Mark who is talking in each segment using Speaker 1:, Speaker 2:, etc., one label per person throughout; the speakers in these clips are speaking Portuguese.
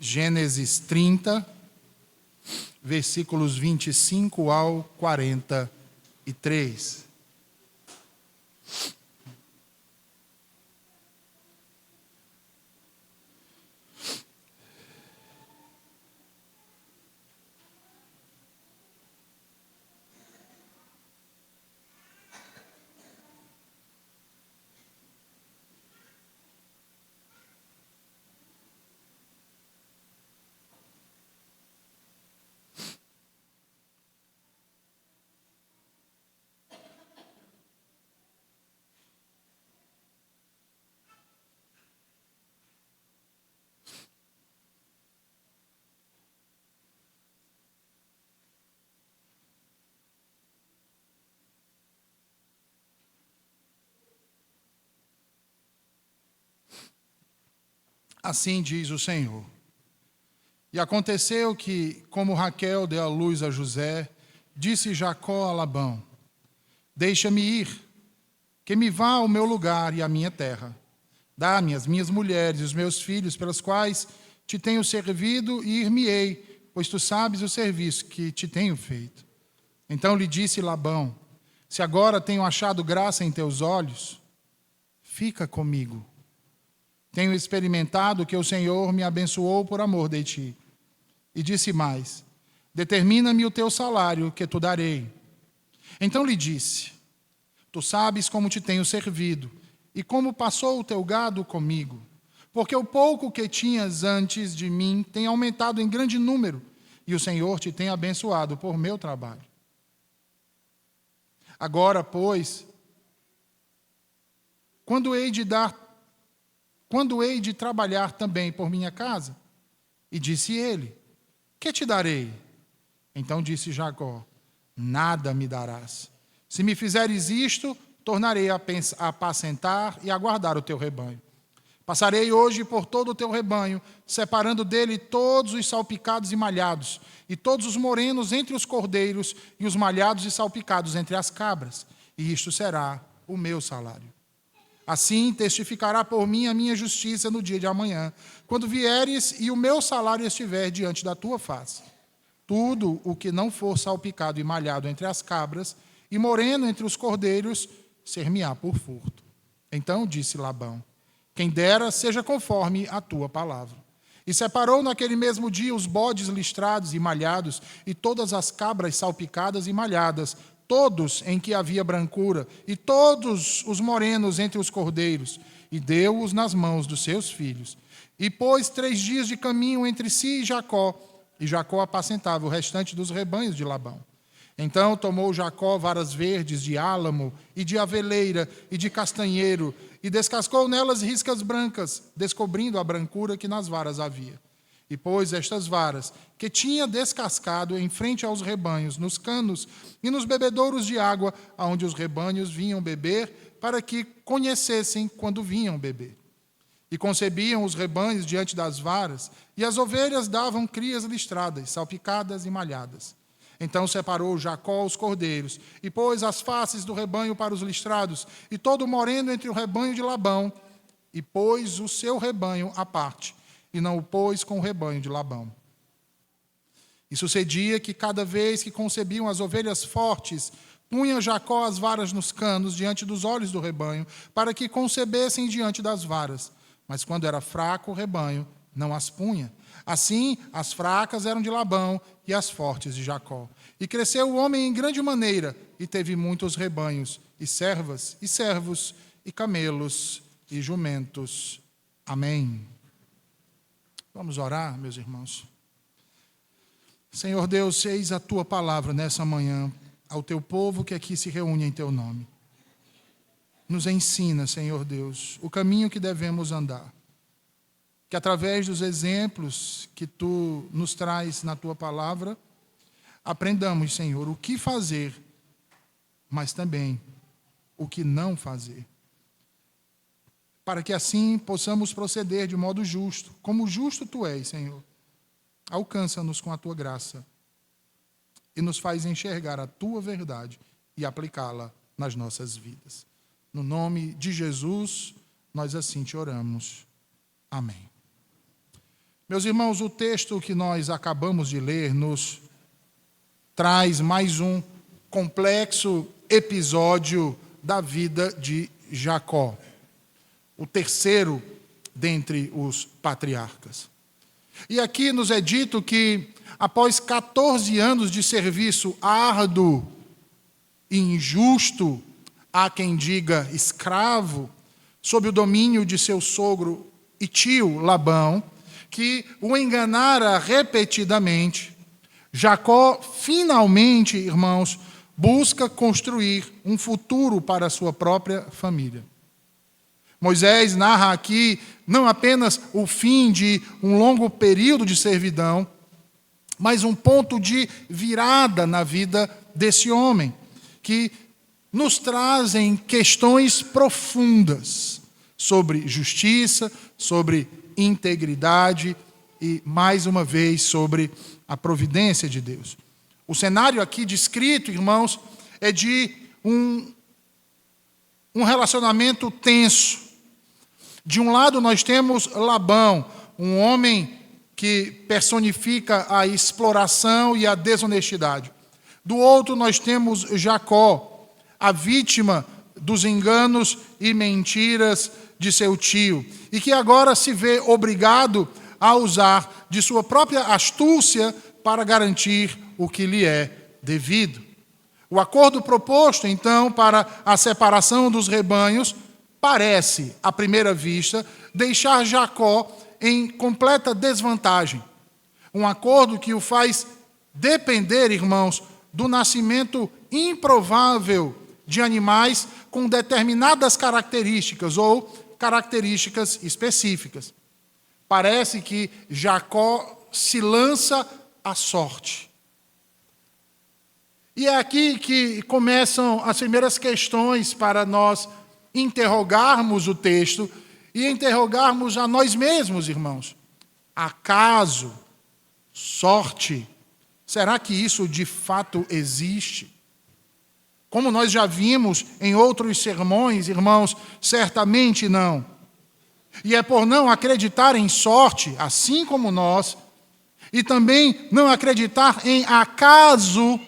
Speaker 1: Gênesis 30, versículos 25 ao 43. Assim diz o Senhor. E aconteceu que, como Raquel deu à luz a José, disse Jacó a Labão: deixa-me ir, que me vá ao meu lugar e à minha terra. Dá-me as minhas mulheres e os meus filhos, pelas quais te tenho servido, e ir-me-ei, pois tu sabes o serviço que te tenho feito. Então lhe disse Labão: se agora tenho achado graça em teus olhos, fica comigo. Tenho experimentado que o Senhor me abençoou por amor de ti. E disse mais: determina-me o teu salário, que tu darei. Então lhe disse: tu sabes como te tenho servido, e como passou o teu gado comigo, porque o pouco que tinhas antes de mim tem aumentado em grande número, e o Senhor te tem abençoado por meu trabalho. Agora, pois, quando hei de trabalhar também por minha casa? E disse ele: que te darei? Então disse Jacó: nada me darás. Se me fizeres isto, tornarei a apacentar e a guardar o teu rebanho. Passarei hoje por todo o teu rebanho, separando dele todos os salpicados e malhados, e todos os morenos entre os cordeiros, e os malhados e salpicados entre as cabras. E isto será o meu salário. Assim testificará por mim a minha justiça no dia de amanhã, quando vieres e o meu salário estiver diante da tua face. Tudo o que não for salpicado e malhado entre as cabras, e moreno entre os cordeiros, ser-me-á por furto. Então disse Labão: quem dera seja conforme a tua palavra. E separou naquele mesmo dia os bodes listrados e malhados, e todas as cabras salpicadas e malhadas, todos em que havia brancura, e todos os morenos entre os cordeiros, e deu-os nas mãos dos seus filhos. E pôs 3 dias de caminho entre si e Jacó apacentava o restante dos rebanhos de Labão. Então tomou Jacó varas verdes de álamo, e de aveleira, e de castanheiro, e descascou nelas riscas brancas, descobrindo a brancura que nas varas havia. E pôs estas varas, que tinha descascado, em frente aos rebanhos, nos canos e nos bebedouros de água, aonde os rebanhos vinham beber, para que conhecessem quando vinham beber. E concebiam os rebanhos diante das varas, e as ovelhas davam crias listradas, salpicadas e malhadas. Então separou Jacó os cordeiros, e pôs as faces do rebanho para os listrados, e todo o moreno entre o rebanho de Labão, e pôs o seu rebanho à parte, e não o pôs com o rebanho de Labão. E sucedia que cada vez que concebiam as ovelhas fortes, punha Jacó as varas nos canos diante dos olhos do rebanho, para que concebessem diante das varas. Mas quando era fraco o rebanho, não as punha. Assim, as fracas eram de Labão e as fortes de Jacó. E cresceu o homem em grande maneira, e teve muitos rebanhos, e servas, e servos, e camelos, e jumentos. Amém. Vamos orar, meus irmãos. Senhor Deus, eis a tua palavra nessa manhã, ao teu povo que aqui se reúne em teu nome. Nos ensina, Senhor Deus, o caminho que devemos andar. Que através dos exemplos que tu nos traz na tua palavra, aprendamos, Senhor, o que fazer, mas também o que não fazer. Para que assim possamos proceder de modo justo, como justo tu és, Senhor. Alcança-nos com a tua graça e nos faz enxergar a tua verdade e aplicá-la nas nossas vidas. No nome de Jesus, nós assim te oramos. Amém. Meus irmãos, o texto que nós acabamos de ler nos traz mais um complexo episódio da vida de Jacó, o terceiro dentre os patriarcas. E aqui nos é dito que, após 14 anos de serviço árduo e injusto, há quem diga escravo, sob o domínio de seu sogro e tio Labão, que o enganara repetidamente, Jacó finalmente, irmãos, busca construir um futuro para a sua própria família. Moisés narra aqui não apenas o fim de um longo período de servidão, mas um ponto de virada na vida desse homem, que nos trazem questões profundas sobre justiça, sobre integridade e, mais uma vez, sobre a providência de Deus. O cenário aqui descrito, irmãos, é de um relacionamento tenso. De um lado nós temos Labão, um homem que personifica a exploração e a desonestidade. Do outro nós temos Jacó, a vítima dos enganos e mentiras de seu tio, e que agora se vê obrigado a usar de sua própria astúcia para garantir o que lhe é devido. O acordo proposto, então, para a separação dos rebanhos parece, à primeira vista, deixar Jacó em completa desvantagem. Um acordo que o faz depender, irmãos, do nascimento improvável de animais com determinadas características ou características específicas. Parece que Jacó se lança à sorte. E é aqui que começam as primeiras questões para nós interrogarmos o texto e interrogarmos a nós mesmos, irmãos. Acaso, sorte, será que isso de fato existe? Como nós já vimos em outros sermões, irmãos, certamente não. E é por não acreditar em sorte, assim como nós, e também não acreditar em acaso,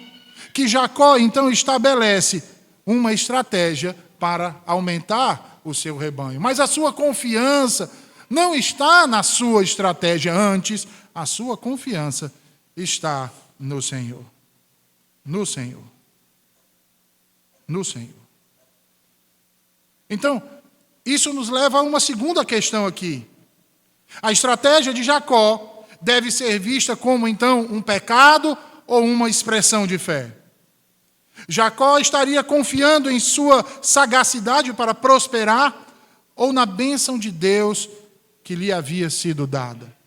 Speaker 1: que Jacó então estabelece uma estratégia para aumentar o seu rebanho. Mas a sua confiança não está na sua estratégia, antes a sua confiança está no Senhor. No Senhor. No Senhor. Então, isso nos leva a uma segunda questão aqui. A estratégia de Jacó deve ser vista como, então, um pecado ou uma expressão de fé? Jacó estaria confiando em sua sagacidade para prosperar ou na bênção de Deus que lhe havia sido dada?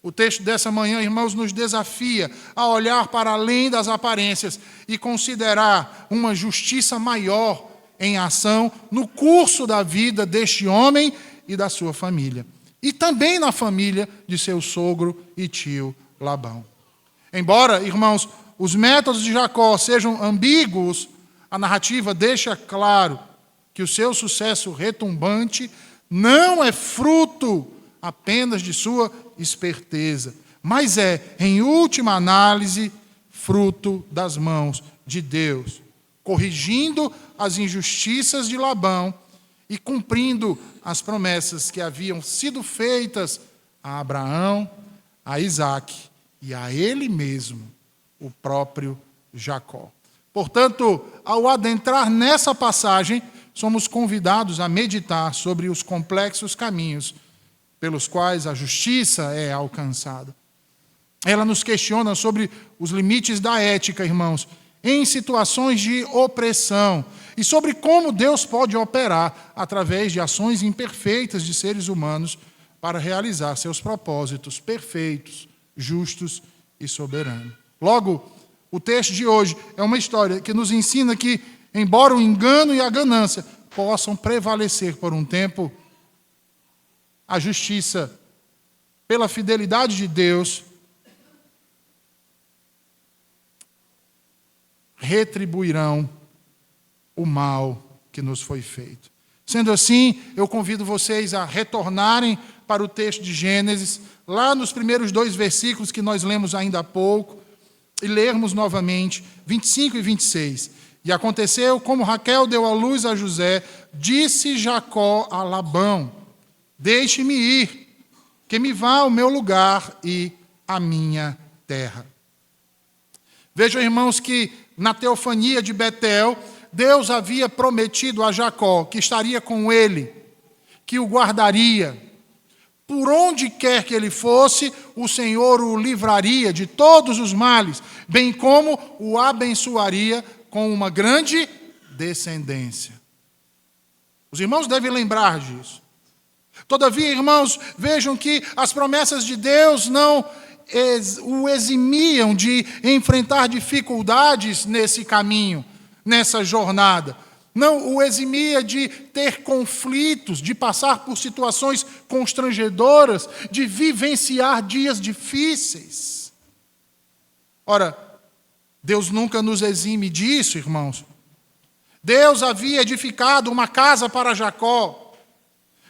Speaker 1: O texto dessa manhã, irmãos, nos desafia a olhar para além das aparências e considerar uma justiça maior em ação no curso da vida deste homem e da sua família. E também na família de seu sogro e tio Labão. Embora, irmãos, os métodos de Jacó sejam ambíguos, a narrativa deixa claro que o seu sucesso retumbante não é fruto apenas de sua esperteza, mas é, em última análise, fruto das mãos de Deus, corrigindo as injustiças de Labão e cumprindo as promessas que haviam sido feitas a Abraão, a Isaque e a ele mesmo, o próprio Jacó. Portanto, ao adentrar nessa passagem, somos convidados a meditar sobre os complexos caminhos pelos quais a justiça é alcançada. Ela nos questiona sobre os limites da ética, irmãos, em situações de opressão, e sobre como Deus pode operar através de ações imperfeitas de seres humanos para realizar seus propósitos perfeitos, justos e soberanos. Logo, o texto de hoje é uma história que nos ensina que, embora o engano e a ganância possam prevalecer por um tempo, a justiça, pela fidelidade de Deus, retribuirão o mal que nos foi feito. Sendo assim, eu convido vocês a retornarem para o texto de Gênesis, lá nos primeiros 2 versículos que nós lemos ainda há pouco, e lermos novamente, 25 e 26. E aconteceu, como Raquel deu à luz a José, disse Jacó a Labão: deixe-me ir, que me vá ao meu lugar e à minha terra. Vejam, irmãos, que na teofania de Betel, Deus havia prometido a Jacó que estaria com ele, que o guardaria. Por onde quer que ele fosse, o Senhor o livraria de todos os males, bem como o abençoaria com uma grande descendência. Os irmãos devem lembrar disso. Todavia, irmãos, vejam que as promessas de Deus não o eximiam de enfrentar dificuldades nesse caminho, nessa jornada. Não o eximia de ter conflitos, de passar por situações constrangedoras, de vivenciar dias difíceis. Ora, Deus nunca nos exime disso, irmãos. Deus havia edificado uma casa para Jacó.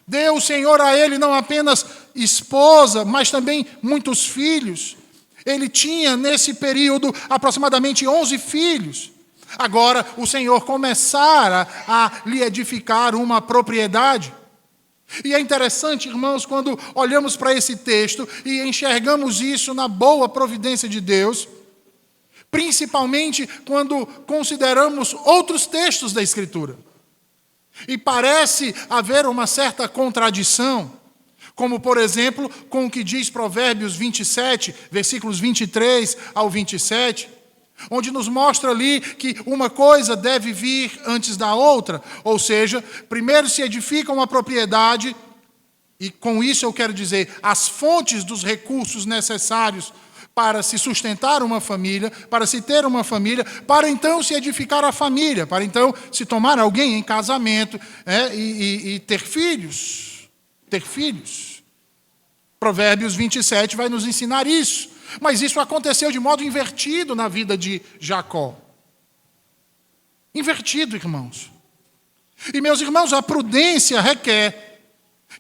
Speaker 1: Deu o Senhor a ele não apenas esposa, mas também muitos filhos. Ele tinha, nesse período, aproximadamente 11 filhos. Agora, o Senhor começara a lhe edificar uma propriedade. E é interessante, irmãos, quando olhamos para esse texto e enxergamos isso na boa providência de Deus, principalmente quando consideramos outros textos da Escritura. E parece haver uma certa contradição, como, por exemplo, com o que diz Provérbios 27, versículos 23 ao 27, onde nos mostra ali que uma coisa deve vir antes da outra, ou seja, primeiro se edifica uma propriedade, e com isso eu quero dizer as fontes dos recursos necessários para se sustentar uma família, para se ter uma família, para então se edificar a família, para então se tomar alguém em casamento e ter filhos. Ter filhos. Provérbios 27 vai nos ensinar isso. Mas isso aconteceu de modo invertido na vida de Jacó. Invertido, irmãos. E, meus irmãos, a prudência requer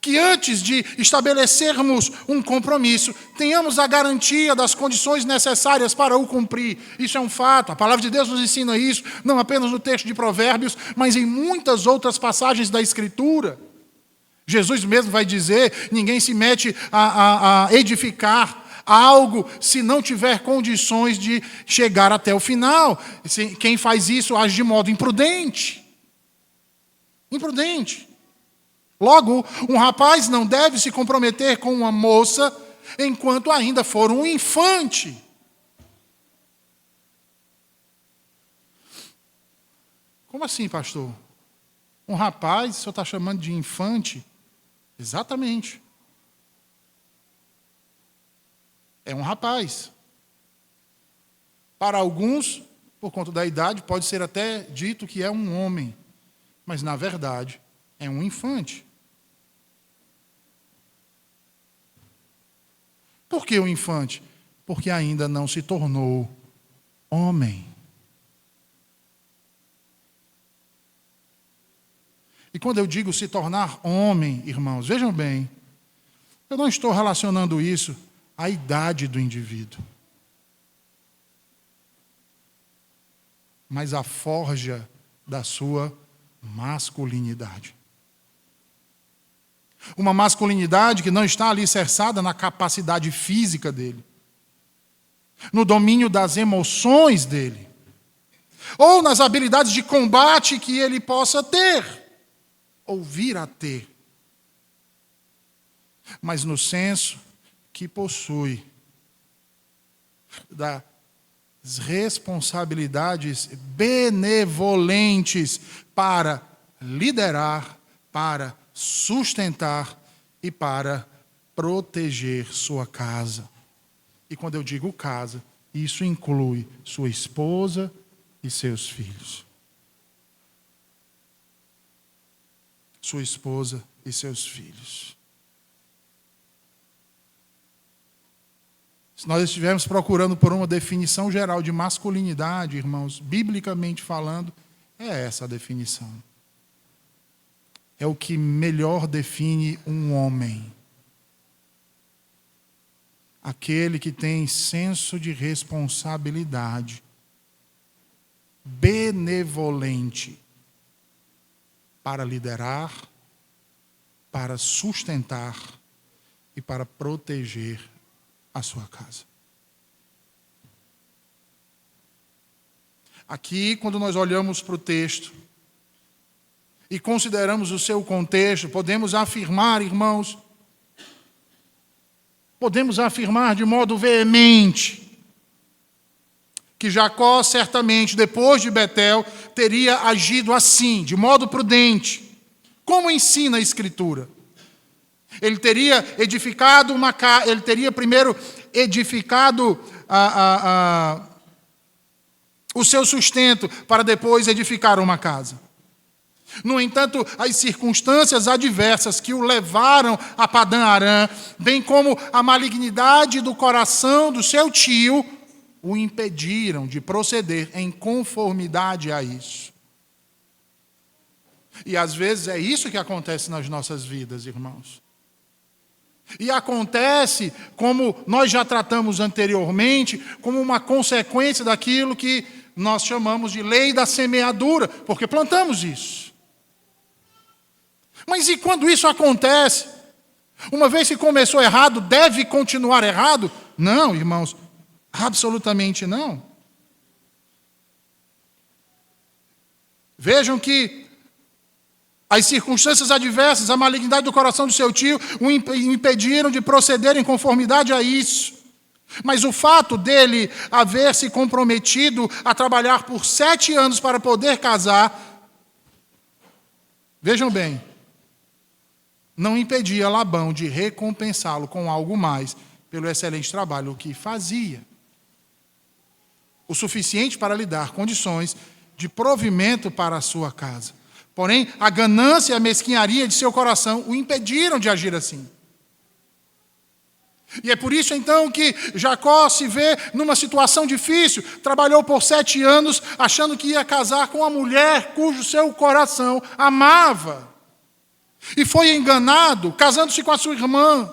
Speaker 1: que antes de estabelecermos um compromisso, tenhamos a garantia das condições necessárias para o cumprir. Isso é um fato. A palavra de Deus nos ensina isso, não apenas no texto de Provérbios, mas em muitas outras passagens da Escritura. Jesus mesmo vai dizer, ninguém se mete a edificar algo se não tiver condições de chegar até o final. Quem faz isso age de modo imprudente. Imprudente. Logo, um rapaz não deve se comprometer com uma moça enquanto ainda for um infante. Como assim, pastor? Um rapaz, o senhor está chamando de infante? Exatamente. É um rapaz. Para alguns, por conta da idade, pode ser até dito que é um homem. Mas, na verdade, é um infante. Por que o infante? Porque ainda não se tornou homem. E quando eu digo se tornar homem, irmãos, vejam bem, eu não estou relacionando isso à idade do indivíduo, mas à forja da sua masculinidade. Uma masculinidade que não está alicerçada na capacidade física dele, no domínio das emoções dele, ou nas habilidades de combate que ele possa ter, ou vir a ter, mas no senso que possui das responsabilidades benevolentes para liderar, para sustentar e para proteger sua casa. E quando eu digo casa, isso inclui sua esposa e seus filhos. Sua esposa e seus filhos. Se nós estivermos procurando por uma definição geral de masculinidade, irmãos, biblicamente falando, é essa a definição. É o que melhor define um homem. aquele que tem senso de responsabilidade, benevolente, para liderar, para sustentar e para proteger a sua casa. Aqui, quando nós olhamos para o texto e consideramos o seu contexto, podemos afirmar, irmãos, podemos afirmar de modo veemente que Jacó, certamente, depois de Betel, teria agido assim, de modo prudente, como ensina a Escritura. Ele teria edificado uma casa, ele teria primeiro edificado o seu sustento, para depois edificar uma casa. No entanto, as circunstâncias adversas que o levaram a Padã-Arã, bem como a malignidade do coração do seu tio, o impediram de proceder em conformidade a isso. E às vezes é isso que acontece nas nossas vidas, irmãos. E acontece, como nós já tratamos anteriormente, como uma consequência daquilo que nós chamamos de lei da semeadura, porque plantamos isso. Mas e quando isso acontece? Uma vez que começou errado, deve continuar errado? Não, irmãos, absolutamente não. Vejam que as circunstâncias adversas, a malignidade do coração do seu tio, o impediram de proceder em conformidade a isso. Mas o fato dele haver se comprometido a trabalhar por 7 anos para poder casar, vejam bem, não impedia Labão de recompensá-lo com algo mais pelo excelente trabalho que fazia. O suficiente para lhe dar condições de provimento para a sua casa. Porém, a ganância e a mesquinharia de seu coração o impediram de agir assim. E é por isso, então, que Jacó se vê numa situação difícil. Trabalhou por 7 anos, achando que ia casar com uma mulher cujo seu coração amava. E foi enganado, casando-se com a sua irmã.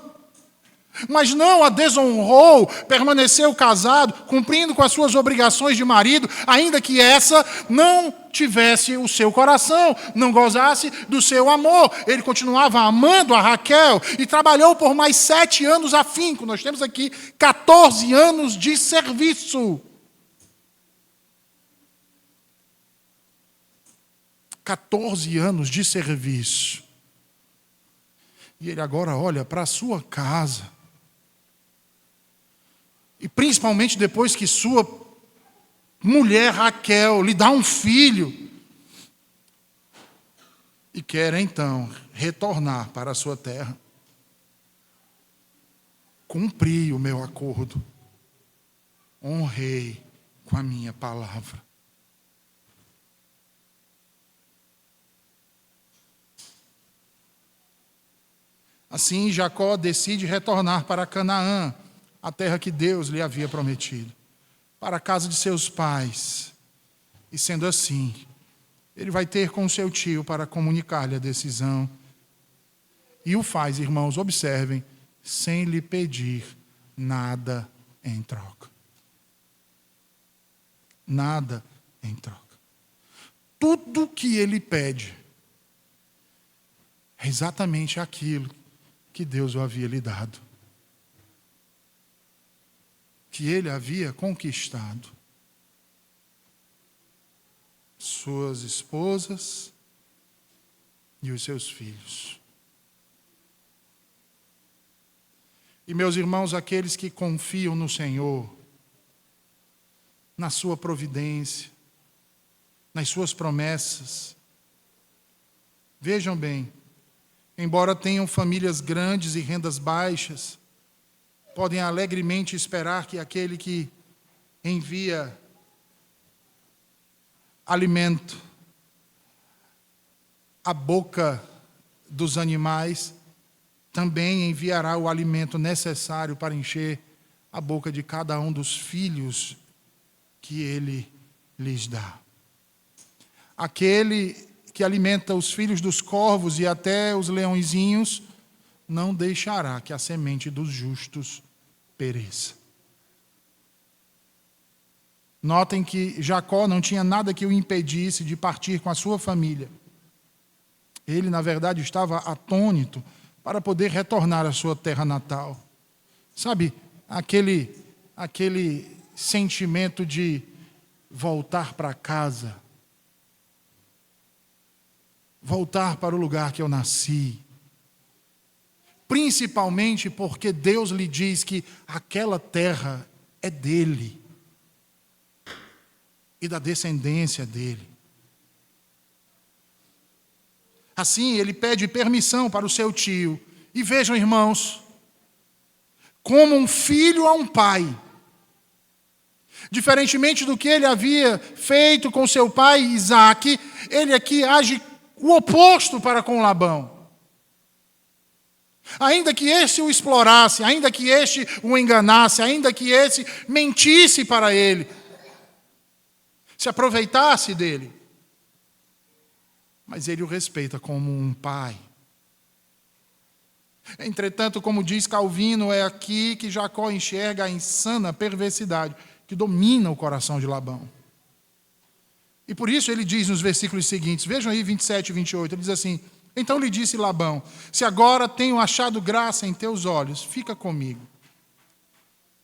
Speaker 1: Mas não a desonrou, permaneceu casado, cumprindo com as suas obrigações de marido, ainda que essa não tivesse o seu coração, não gozasse do seu amor. Ele continuava amando a Raquel e trabalhou por mais 7 anos afinco. Nós temos aqui 14 anos de serviço. 14 anos de serviço. E ele agora olha para a sua casa. E principalmente depois que sua mulher Raquel lhe dá um filho. E quer então retornar para a sua terra. Cumpri o meu acordo. Honrei com a minha palavra. Assim, Jacó decide retornar para Canaã, a terra que Deus lhe havia prometido, para a casa de seus pais. E sendo assim, ele vai ter com seu tio para comunicar-lhe a decisão. E o faz, irmãos, observem, sem lhe pedir nada em troca. Nada em troca. Tudo que ele pede é exatamente aquilo que Deus o havia lhe dado. Que ele havia conquistado. Suas esposas e os seus filhos. E meus irmãos, aqueles que confiam no Senhor, na sua providência, nas suas promessas, vejam bem, embora tenham famílias grandes e rendas baixas, podem alegremente esperar que aquele que envia alimento à boca dos animais, também enviará o alimento necessário para encher a boca de cada um dos filhos que ele lhes dá. Aquele que alimenta os filhos dos corvos e até os leõezinhos, não deixará que a semente dos justos pereça. Notem que Jacó não tinha nada que o impedisse de partir com a sua família. Ele, na verdade, estava atônito para poder retornar à sua terra natal. Sabe, aquele sentimento de voltar para casa, voltar para o lugar que eu nasci. Principalmente porque Deus lhe diz que aquela terra é dele e da descendência dele. Assim, ele pede permissão para o seu tio. E vejam, irmãos, como um filho a um pai. Diferentemente do que ele havia feito com seu pai Isaque, ele aqui age o oposto para com Labão. Ainda que este o explorasse, ainda que este o enganasse, ainda que este mentisse para ele, se aproveitasse dele, mas ele o respeita como um pai. Entretanto, como diz Calvino, é aqui que Jacó enxerga a insana perversidade que domina o coração de Labão. E por isso ele diz nos versículos seguintes, vejam aí 27 e 28, ele diz assim: então lhe disse Labão, se agora tenho achado graça em teus olhos, fica comigo.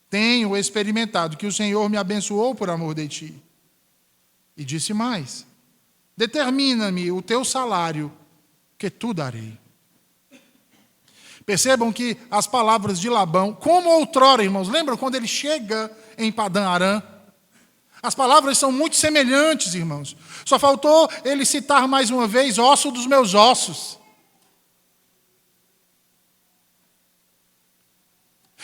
Speaker 1: Tenho experimentado que o Senhor me abençoou por amor de ti. E disse mais, determina-me o teu salário, que tu darei. Percebam que as palavras de Labão, como outrora, irmãos, lembram quando ele chega em Padã Arã? As palavras são muito semelhantes, irmãos. Só faltou ele citar mais uma vez, osso dos meus ossos.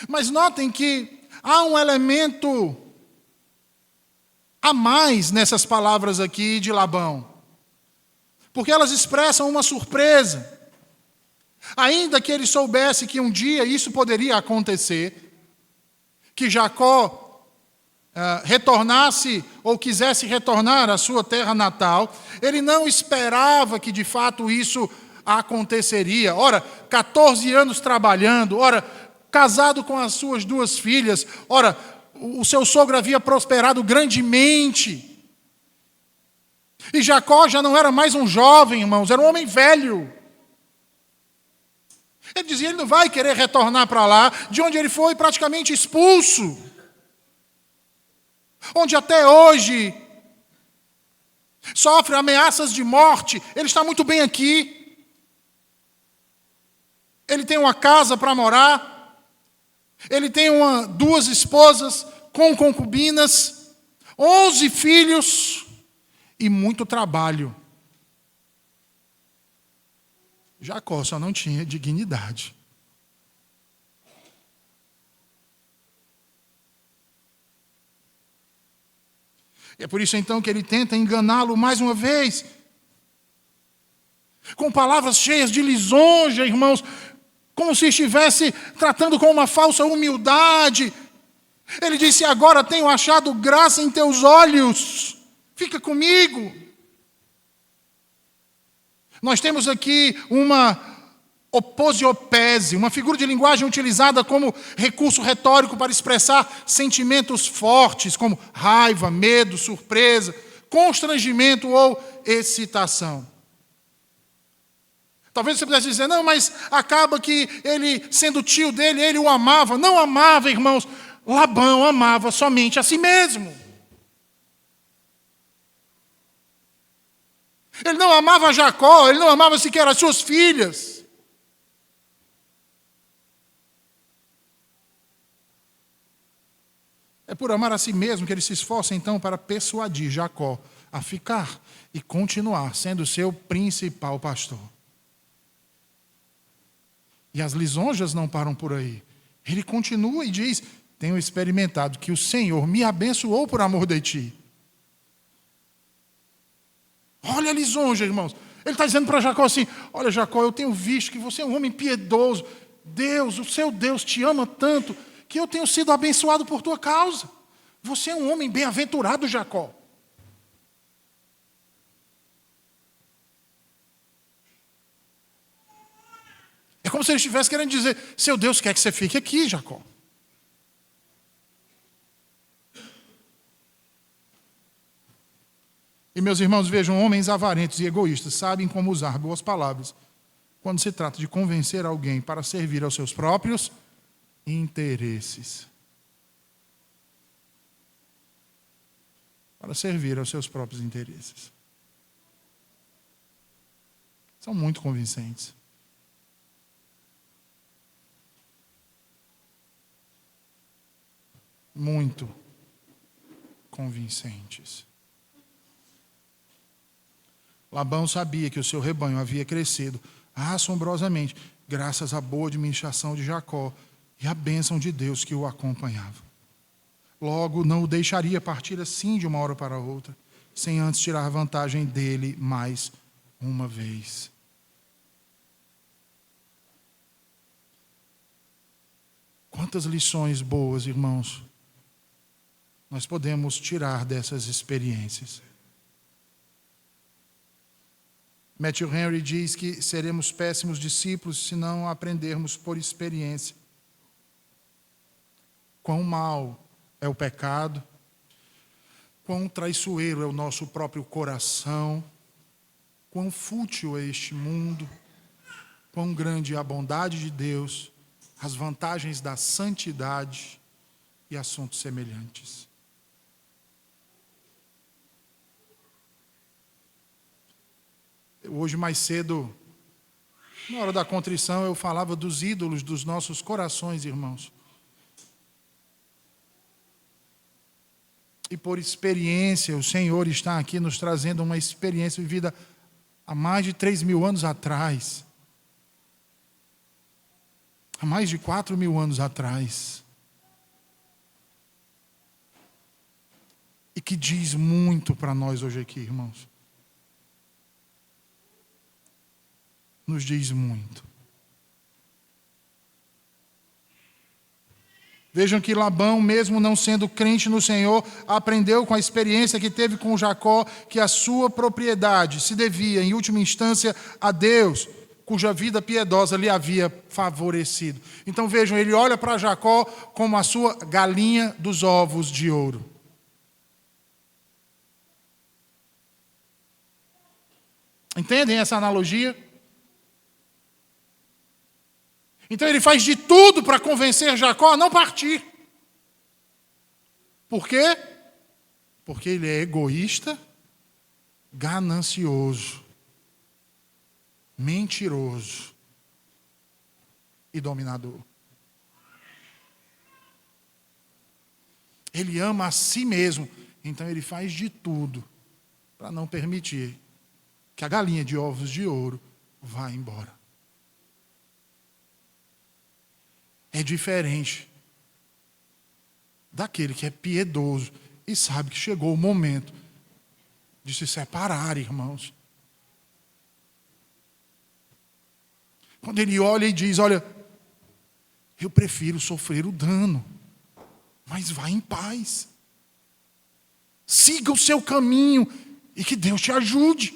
Speaker 1: Mas notem que há um elemento a mais nessas palavras aqui de Labão. Porque elas expressam uma surpresa. Ainda que ele soubesse que um dia isso poderia acontecer, que Jacó retornasse ou quisesse retornar à sua terra natal, ele não esperava que de fato isso aconteceria. Ora, 14 anos trabalhando, ora, casado com as suas 2 filhas, ora, o seu sogro havia prosperado grandemente. E Jacó já não era mais um jovem, irmãos, era um homem velho. Ele dizia, ele não vai querer retornar para lá, de onde ele foi praticamente expulso. Onde até hoje sofre ameaças de morte, ele está muito bem aqui. Ele tem uma casa para morar, ele tem 2 esposas com concubinas, 11 filhos e muito trabalho. Jacó só não tinha dignidade. É por isso então que ele tenta enganá-lo mais uma vez. Com palavras cheias de lisonja, irmãos, como se estivesse tratando com uma falsa humildade. Ele disse, agora tenho achado graça em teus olhos, fica comigo. Nós temos aqui uma oposiopese, uma figura de linguagem utilizada como recurso retórico para expressar sentimentos fortes, como raiva, medo, surpresa, constrangimento ou excitação. Talvez você pudesse dizer, não, mas acaba que ele, sendo tio dele, ele o amava. Não amava, irmãos. Labão amava somente a si mesmo. Ele não amava Jacó, ele não amava sequer as suas filhas. É por amar a si mesmo que ele se esforça então para persuadir Jacó a ficar e continuar sendo seu principal pastor. E as lisonjas não param por aí. Ele continua e diz, tenho experimentado que o Senhor me abençoou por amor de ti. Olha a lisonja, irmãos. Ele está dizendo para Jacó assim, olha Jacó, eu tenho visto que você é um homem piedoso. Deus, o seu Deus te ama tanto que eu tenho sido abençoado por tua causa. Você é um homem bem-aventurado, Jacó. É como se ele estivesse querendo dizer, seu Deus quer que você fique aqui, Jacó. E, meus irmãos, vejam, homens avarentos e egoístas sabem como usar boas palavras quando se trata de convencer alguém para servir aos seus próprios interesses. Para servir aos seus próprios interesses. São muito convincentes. Muito convincentes. Labão sabia que o seu rebanho havia crescido assombrosamente, graças à boa administração de Jacó e à bênção de Deus que o acompanhava. Logo, não o deixaria partir assim de uma hora para outra, sem antes tirar vantagem dele mais uma vez. Quantas lições boas, irmãos, nós podemos tirar dessas experiências. Matthew Henry diz que seremos péssimos discípulos se não aprendermos por experiência quão mal é o pecado, quão traiçoeiro é o nosso próprio coração, quão fútil é este mundo, quão grande é a bondade de Deus, as vantagens da santidade e assuntos semelhantes. Hoje, mais cedo, na hora da contrição, eu falava dos ídolos dos nossos corações, irmãos. E por experiência, o Senhor está aqui nos trazendo uma experiência vivida há mais de 3.000 anos atrás. Há mais de 4.000 anos atrás. E que diz muito para nós hoje aqui, irmãos. Nos diz muito. Vejam que Labão, mesmo não sendo crente no Senhor, aprendeu com a experiência que teve com Jacó que a sua propriedade se devia, em última instância, a Deus, cuja vida piedosa lhe havia favorecido. Então vejam, ele olha para Jacó como a sua galinha dos ovos de ouro. Entendem essa analogia? Então ele faz de tudo para convencer Jacó a não partir. Por quê? Porque ele é egoísta, ganancioso, mentiroso e dominador. Ele ama a si mesmo, então ele faz de tudo para não permitir que a galinha de ovos de ouro vá embora. É diferente daquele que é piedoso e sabe que chegou o momento de se separar, irmãos. Quando ele olha e diz, olha, eu prefiro sofrer o dano, mas vá em paz. Siga o seu caminho e que Deus te ajude.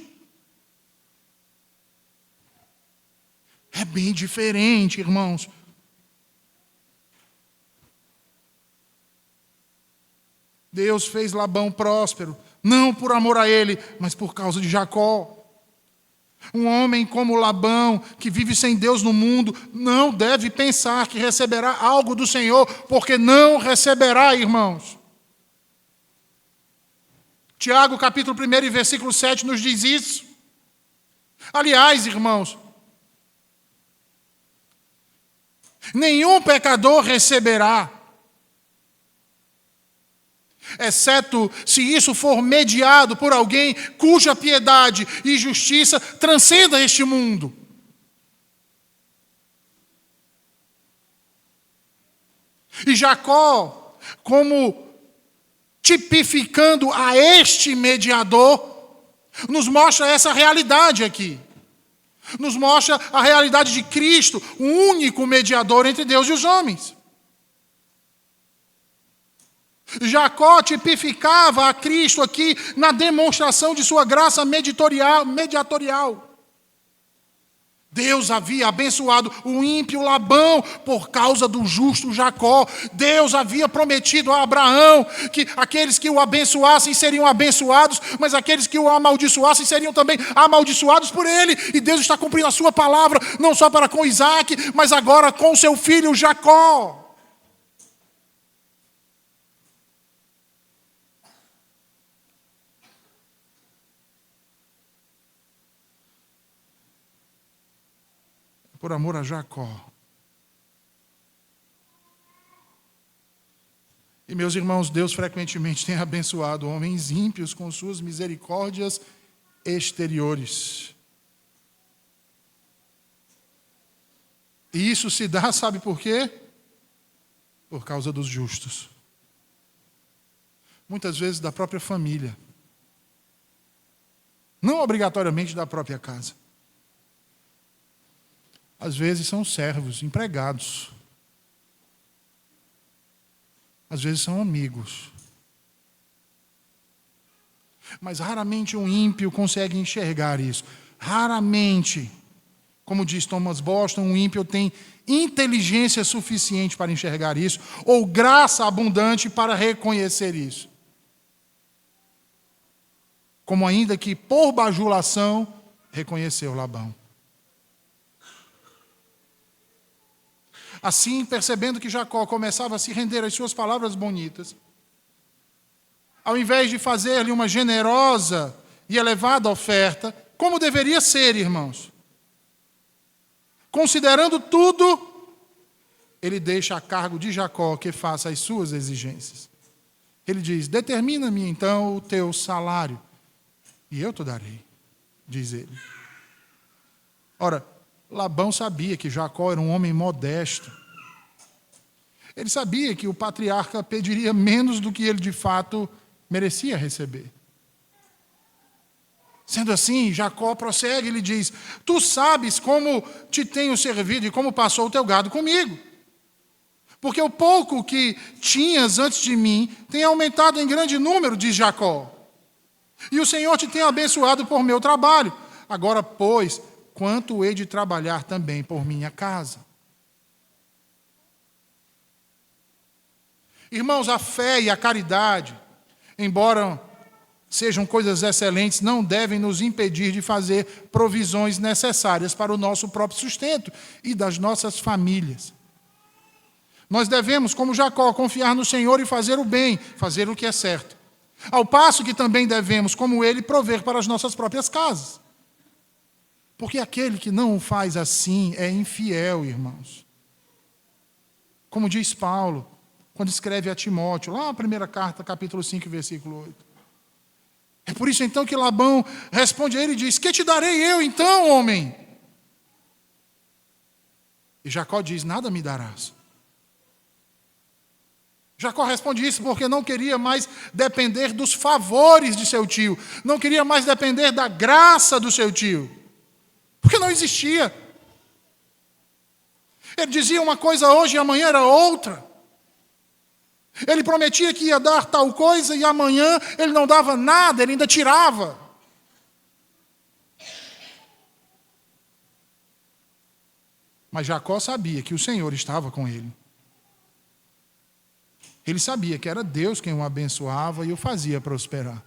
Speaker 1: É bem diferente, irmãos. Deus fez Labão próspero, não por amor a ele, mas por causa de Jacó. Um homem como Labão, que vive sem Deus no mundo, não deve pensar que receberá algo do Senhor, porque não receberá, irmãos. Tiago, capítulo 1 e versículo 7 nos diz isso. Aliás, irmãos, nenhum pecador receberá, exceto se isso for mediado por alguém cuja piedade e justiça transcenda este mundo. E Jacó, como tipificando a este mediador, nos mostra essa realidade aqui. Nos mostra a realidade de Cristo, o único mediador entre Deus e os homens. Jacó tipificava a Cristo aqui na demonstração de sua graça mediatorial. Deus havia abençoado o ímpio Labão por causa do justo Jacó. Deus havia prometido a Abraão que aqueles que o abençoassem seriam abençoados, mas aqueles que o amaldiçoassem seriam também amaldiçoados por ele. E Deus está cumprindo a sua palavra, não só para com Isaac, mas agora com seu filho Jacó. Por amor a Jacó. E, meus irmãos, Deus frequentemente tem abençoado homens ímpios com suas misericórdias exteriores. E isso se dá, sabe por quê? Por causa dos justos. Muitas vezes da própria família. Não obrigatoriamente da própria casa. Às vezes são servos, empregados. Às vezes são amigos. Mas raramente um ímpio consegue enxergar isso. Raramente, como diz Thomas Boston, um ímpio tem inteligência suficiente para enxergar isso, ou graça abundante para reconhecer isso. Como ainda que por bajulação reconheceu Labão. Assim, percebendo que Jacó começava a se render às suas palavras bonitas, ao invés de fazer-lhe uma generosa e elevada oferta, como deveria ser, irmãos? Considerando tudo, ele deixa a cargo de Jacó que faça as suas exigências. Ele diz: determina-me então o teu salário, e eu te darei, diz ele. Ora, Labão sabia que Jacó era um homem modesto. Ele sabia que o patriarca pediria menos do que ele de fato merecia receber. Sendo assim, Jacó prossegue e lhe diz: tu sabes como te tenho servido e como passou o teu gado comigo. Porque o pouco que tinhas antes de mim tem aumentado em grande número, diz Jacó. E o Senhor te tem abençoado por meu trabalho. Agora, pois, quanto hei de trabalhar também por minha casa? Irmãos, a fé e a caridade, embora sejam coisas excelentes, não devem nos impedir de fazer provisões necessárias para o nosso próprio sustento e das nossas famílias. Nós devemos, como Jacó, confiar no Senhor e fazer o bem, fazer o que é certo. Ao passo que também devemos, como ele, prover para as nossas próprias casas. Porque aquele que não o faz assim é infiel, irmãos. Como diz Paulo, quando escreve a Timóteo, lá na primeira carta, capítulo 5, versículo 8. É por isso então que Labão responde a ele e diz: que te darei eu então, homem? E Jacó diz: nada me darás. Jacó responde isso porque não queria mais depender dos favores de seu tio, não queria mais depender da graça do seu tio, porque não existia. Ele dizia uma coisa hoje e amanhã era outra. Ele prometia que ia dar tal coisa e amanhã ele não dava nada, ele ainda tirava. Mas Jacó sabia que o Senhor estava com ele. Ele sabia que era Deus quem o abençoava e o fazia prosperar.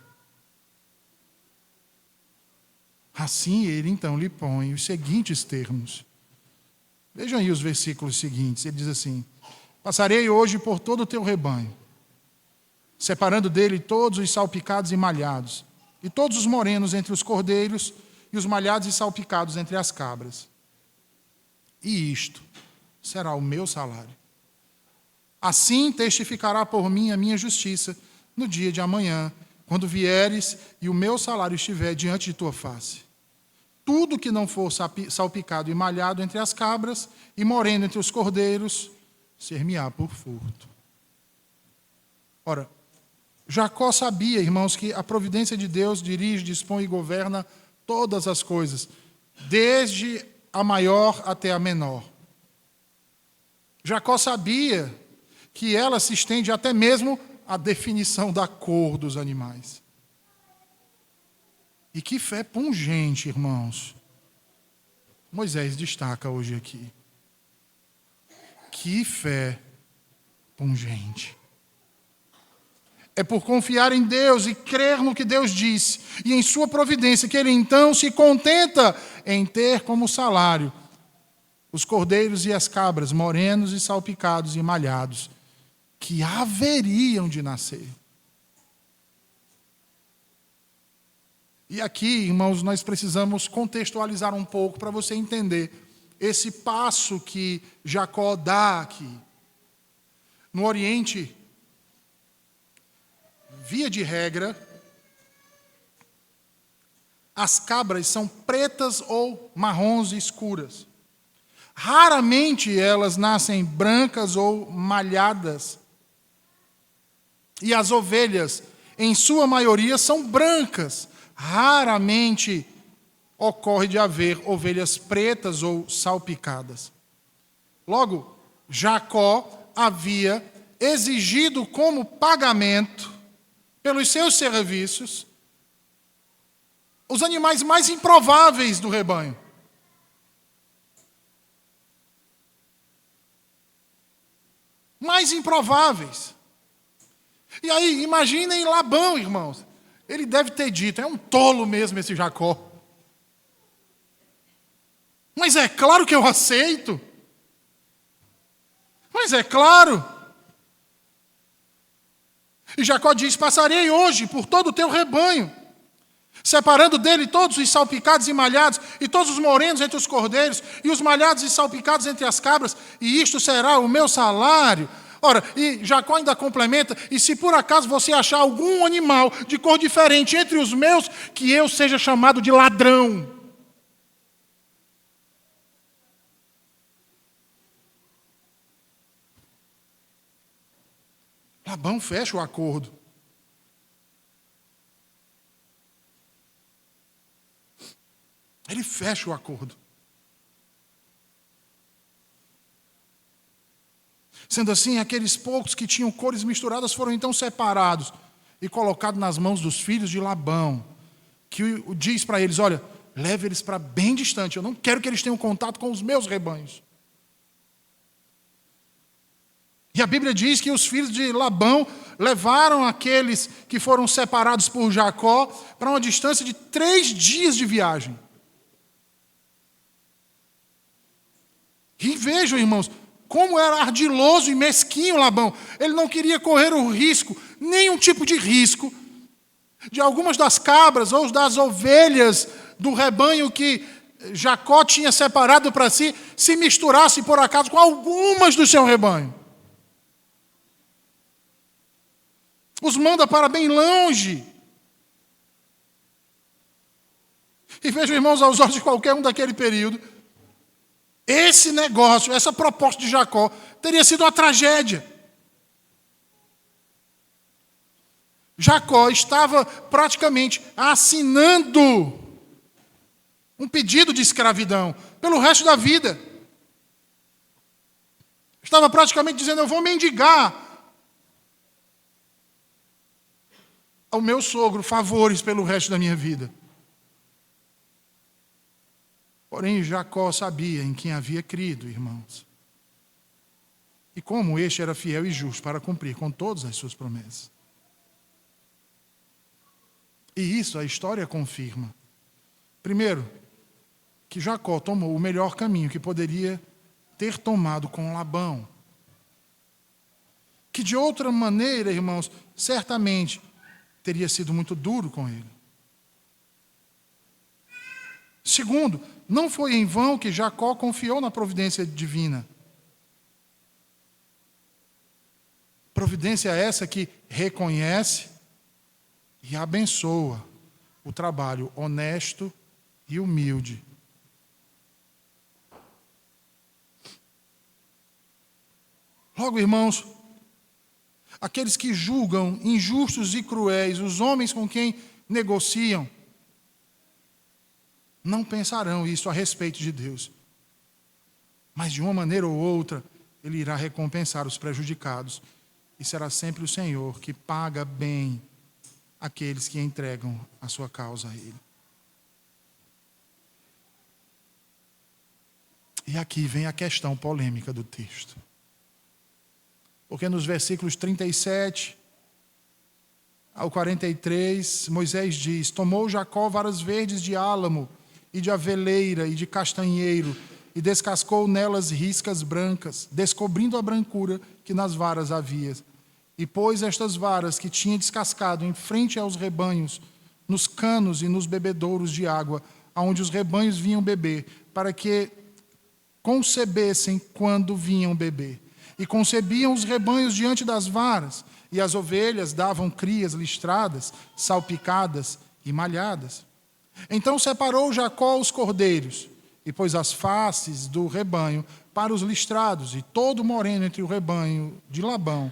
Speaker 1: Assim ele então lhe põe os seguintes termos. Vejam aí os versículos seguintes. Ele diz assim: passarei hoje por todo o teu rebanho, separando dele todos os salpicados e malhados, e todos os morenos entre os cordeiros, e os malhados e salpicados entre as cabras. E isto será o meu salário. Assim testificará por mim a minha justiça no dia de amanhã, quando vieres e o meu salário estiver diante de tua face. Tudo que não for salpicado e malhado entre as cabras, e moreno entre os cordeiros, ser-me-á por furto. Ora, Jacó sabia, irmãos, que a providência de Deus dirige, dispõe e governa todas as coisas, desde a maior até a menor. Jacó sabia que ela se estende até mesmo à definição da cor dos animais. E que fé pungente, irmãos. Moisés destaca hoje aqui. Que fé pungente. É por confiar em Deus e crer no que Deus disse e em sua providência que ele então se contenta em ter como salário os cordeiros e as cabras, morenos e salpicados e malhados, que haveriam de nascer. E aqui, irmãos, nós precisamos contextualizar um pouco para você entender esse passo que Jacó dá aqui. No Oriente, via de regra, as cabras são pretas ou marrons escuras. Raramente elas nascem brancas ou malhadas. E as ovelhas, em sua maioria, são brancas. Raramente ocorre de haver ovelhas pretas ou salpicadas. Logo, Jacó havia exigido como pagamento pelos seus serviços os animais mais improváveis do rebanho. Mais improváveis. E aí, imaginem Labão, irmãos. Ele deve ter dito, é um tolo mesmo esse Jacó. Mas é claro que eu aceito. Mas é claro. E Jacó diz, passarei hoje por todo o teu rebanho, separando dele todos os salpicados e malhados, e todos os morenos entre os cordeiros, e os malhados e salpicados entre as cabras, e isto será o meu salário. Ora, e Jacó ainda complementa, e se por acaso você achar algum animal de cor diferente entre os meus, que eu seja chamado de ladrão. Labão fecha o acordo. Ele fecha o acordo. Sendo assim, aqueles poucos que tinham cores misturadas foram então separados e colocados nas mãos dos filhos de Labão, que diz para eles, olha, leve eles para bem distante, eu não quero que eles tenham contato com os meus rebanhos. E a Bíblia diz que os filhos de Labão levaram aqueles que foram separados por Jacó para uma distância de 3 dias de viagem. E vejam, irmãos, como era ardiloso e mesquinho Labão. Ele não queria correr o risco, nenhum tipo de risco, de algumas das cabras ou das ovelhas do rebanho que Jacó tinha separado para si, se misturasse por acaso com algumas do seu rebanho. Os manda para bem longe. E vejam, irmãos, aos olhos de qualquer um daquele período, esse negócio, essa proposta de Jacó, teria sido uma tragédia. Jacó estava praticamente assinando um pedido de escravidão pelo resto da vida. Estava praticamente dizendo, eu vou mendigar ao meu sogro favores pelo resto da minha vida. Porém, Jacó sabia em quem havia crido, irmãos. E como este era fiel e justo para cumprir com todas as suas promessas. E isso a história confirma. Primeiro, que Jacó tomou o melhor caminho que poderia ter tomado com Labão. Que de outra maneira, irmãos, certamente teria sido muito duro com ele. Segundo, não foi em vão que Jacó confiou na providência divina. Providência essa que reconhece e abençoa o trabalho honesto e humilde. Logo, irmãos, aqueles que julgam injustos e cruéis os homens com quem negociam, não pensarão isso a respeito de Deus. Mas de uma maneira ou outra, Ele irá recompensar os prejudicados. E será sempre o Senhor que paga bem aqueles que entregam a sua causa a Ele. E aqui vem a questão polêmica do texto. Porque nos versículos 37 ao 43, Moisés diz: tomou Jacó varas verdes de álamo, e de aveleira, e de castanheiro, e descascou nelas riscas brancas, descobrindo a brancura que nas varas havia. E pôs estas varas que tinha descascado em frente aos rebanhos, nos canos e nos bebedouros de água, aonde os rebanhos vinham beber, para que concebessem quando vinham beber. E concebiam os rebanhos diante das varas, e as ovelhas davam crias listradas, salpicadas e malhadas. Então separou Jacó os cordeiros, e pôs as faces do rebanho para os listrados, e todo moreno entre o rebanho de Labão,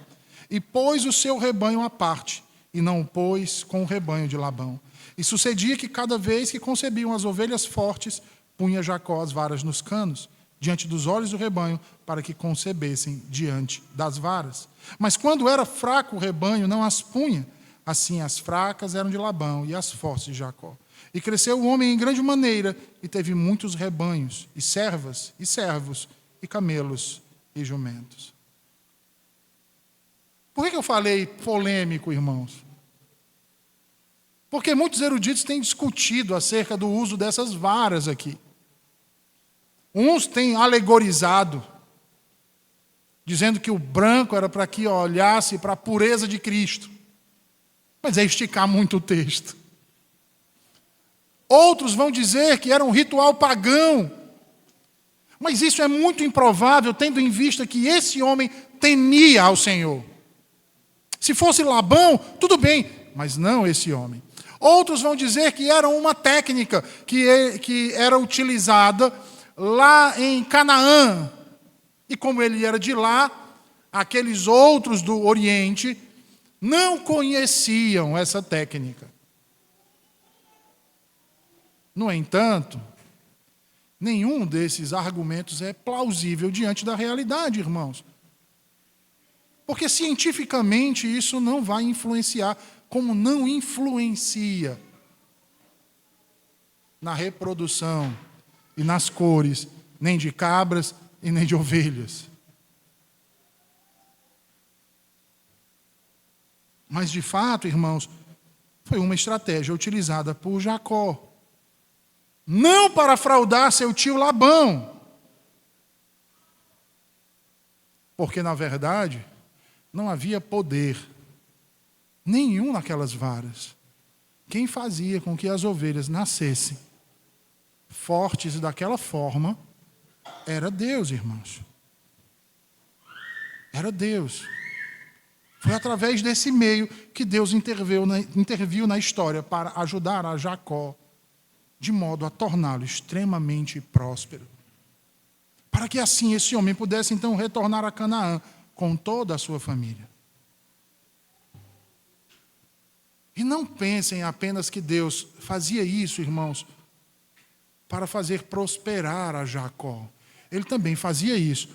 Speaker 1: e pôs o seu rebanho à parte, e não o pôs com o rebanho de Labão. E sucedia que cada vez que concebiam as ovelhas fortes, punha Jacó as varas nos canos, diante dos olhos do rebanho, para que concebessem diante das varas. Mas quando era fraco o rebanho, não as punha. Assim as fracas eram de Labão e as fortes de Jacó. E cresceu o homem em grande maneira, e teve muitos rebanhos, e servas, e servos, e camelos, e jumentos. Por que eu falei polêmico, irmãos? Porque muitos eruditos têm discutido acerca do uso dessas varas aqui. Uns têm alegorizado, dizendo que o branco era para que olhasse para a pureza de Cristo. Mas é esticar muito o texto. Outros vão dizer que era um ritual pagão. Mas isso é muito improvável, tendo em vista que esse homem temia ao Senhor. Se fosse Labão, tudo bem, mas não esse homem. Outros vão dizer que era uma técnica que era utilizada lá em Canaã. E como ele era de lá, aqueles outros do Oriente não conheciam essa técnica. No entanto, nenhum desses argumentos é plausível diante da realidade, irmãos. Porque cientificamente isso não vai influenciar, como não influencia na reprodução e nas cores, nem de cabras e nem de ovelhas. Mas, de fato, irmãos, foi uma estratégia utilizada por Jacó. Não para fraudar seu tio Labão. Porque, na verdade, não havia poder nenhum naquelas varas. Quem fazia com que as ovelhas nascessem fortes daquela forma era Deus, irmãos. Era Deus. Foi através desse meio que Deus interviu na história para ajudar a Jacó, de modo a torná-lo extremamente próspero. Para que assim esse homem pudesse então retornar a Canaã com toda a sua família. E não pensem apenas que Deus fazia isso, irmãos, para fazer prosperar a Jacó. Ele também fazia isso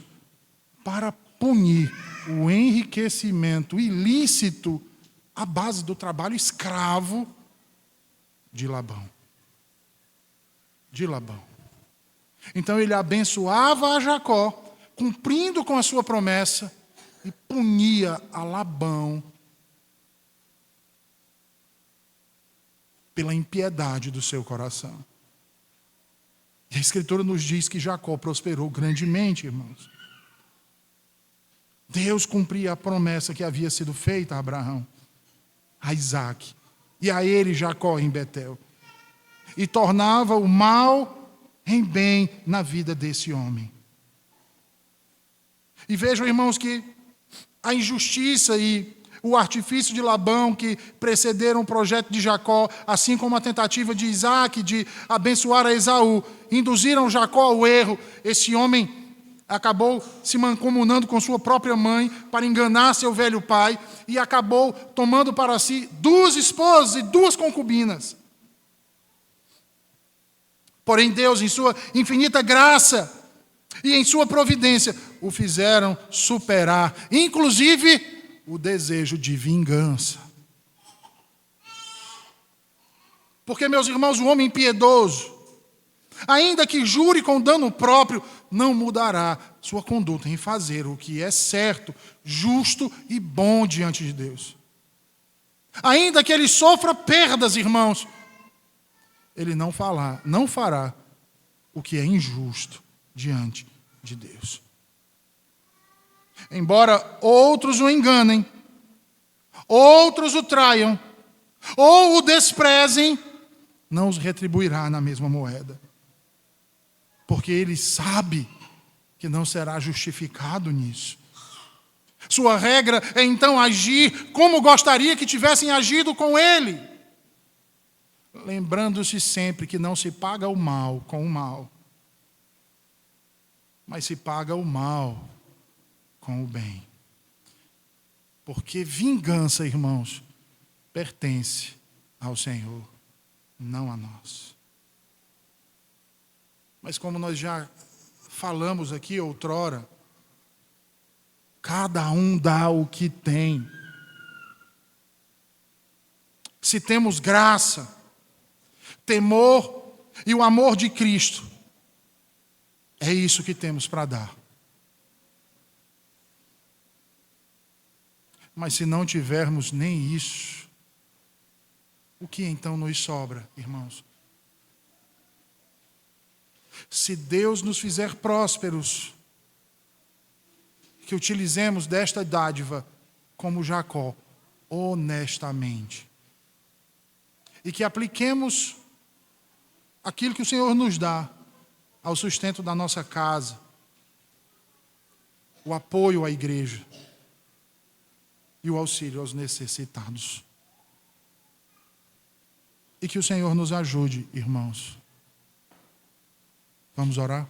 Speaker 1: para punir o enriquecimento ilícito à base do trabalho escravo de Labão. De Labão. Então ele abençoava a Jacó, cumprindo com a sua promessa, e punia a Labão pela impiedade do seu coração. E a Escritura nos diz que Jacó prosperou grandemente, irmãos. Deus cumpria a promessa que havia sido feita a Abraão, a Isaac, e a ele, Jacó, em Betel. E tornava o mal em bem na vida desse homem. E vejam, irmãos, que a injustiça e o artifício de Labão que precederam o projeto de Jacó, assim como a tentativa de Isaac de abençoar a Esaú, induziram Jacó ao erro. Esse homem acabou se mancomunando com sua própria mãe para enganar seu velho pai e acabou tomando para si 2 esposas e 2 concubinas. Porém, Deus, em sua infinita graça e em sua providência, o fizeram superar, inclusive, o desejo de vingança. Porque, meus irmãos, o homem impiedoso, Ainda que jure com dano próprio, não mudará sua conduta em fazer o que é certo, justo e bom diante de Deus. Ainda que ele sofra perdas, irmãos, ele não fará o que é injusto diante de Deus. Embora outros o enganem, outros o traiam, ou o desprezem, não os retribuirá na mesma moeda. Porque ele sabe que não será justificado nisso. Sua regra é então agir como gostaria que tivessem agido com ele. Lembrando-se sempre que não se paga o mal com o mal, mas se paga o mal com o bem. Porque vingança, irmãos, pertence ao Senhor, não a nós. Mas como nós já falamos aqui outrora, cada um dá o que tem. Se temos graça, temor e o amor de Cristo, é isso que temos para dar. Mas se não tivermos nem isso, o que então nos sobra, irmãos? Se Deus nos fizer prósperos, que utilizemos desta dádiva como Jacó, honestamente. E que apliquemos aquilo que o Senhor nos dá ao sustento da nossa casa, o apoio à igreja e o auxílio aos necessitados. E que o Senhor nos ajude, irmãos. Vamos orar?